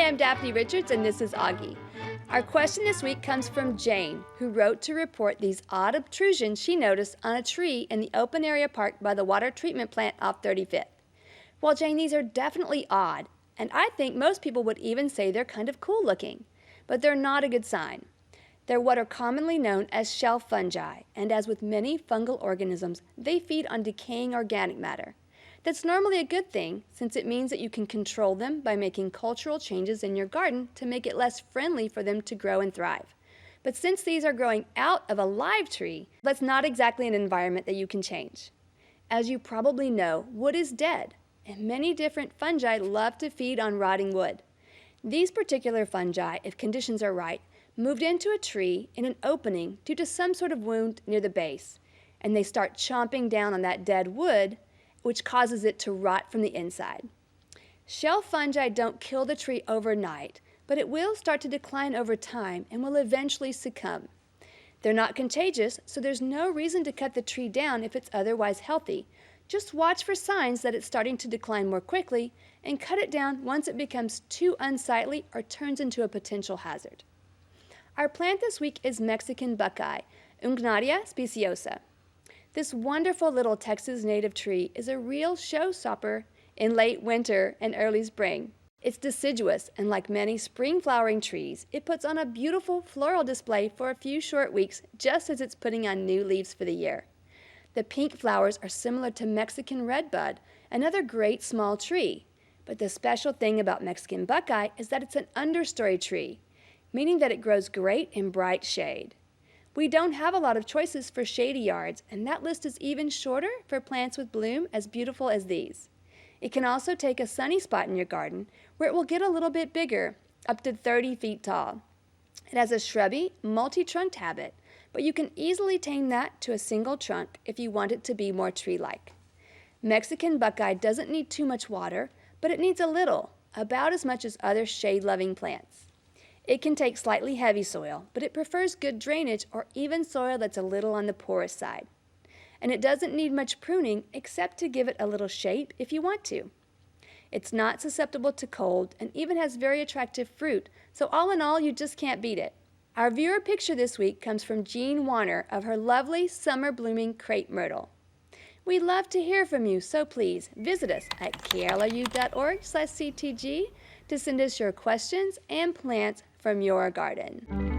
I'm Daphne Richards, and this is Augie. Our question this week comes from Jane, who wrote to report these odd obtrusions she noticed on a tree in the open area park by the water treatment plant off 35th. Well, Jane, these are definitely odd, and I think most people would even say they're kind of cool looking, but they're not a good sign. They're what are commonly known as shelf fungi, and as with many fungal organisms, they feed on decaying organic matter. That's normally a good thing, since it means that you can control them by making cultural changes in your garden to make it less friendly for them to grow and thrive. But since these are growing out of a live tree, that's not exactly an environment that you can change. As you probably know, wood is dead, and many different fungi love to feed on rotting wood. These particular fungi, if conditions are right, moved into a tree in an opening due to some sort of wound near the base, and they start chomping down on that dead wood, which causes it to rot from the inside. Shelf fungi don't kill the tree overnight, but it will start to decline over time and will eventually succumb. They're not contagious, so there's no reason to cut the tree down if it's otherwise healthy. Just watch for signs that it's starting to decline more quickly and cut it down once it becomes too unsightly or turns into a potential hazard. Our plant this week is Mexican buckeye, Ungnaria speciosa. This wonderful little Texas native tree is a real showstopper in late winter and early spring. It's deciduous, and like many spring flowering trees, it puts on a beautiful floral display for a few short weeks just as it's putting on new leaves for the year. The pink flowers are similar to Mexican redbud, another great small tree. But the special thing about Mexican buckeye is that it's an understory tree, meaning that it grows great in bright shade. We don't have a lot of choices for shady yards, and that list is even shorter for plants with bloom as beautiful as these. It can also take a sunny spot in your garden where it will get a little bit bigger, up to 30 feet tall. It has a shrubby, multi-trunked habit, but you can easily tame that to a single trunk if you want it to be more tree-like. Mexican buckeye doesn't need too much water, but it needs a little, about as much as other shade-loving plants. It can take slightly heavy soil, but it prefers good drainage or even soil that's a little on the porous side. And it doesn't need much pruning except to give it a little shape if you want to. It's not susceptible to cold and even has very attractive fruit, so all in all, you just can't beat it. Our viewer picture this week comes from Jean Warner of her lovely summer-blooming crepe myrtle. We love to hear from you, so please visit us at klru.org/ctg to send us your questions and plants from your garden.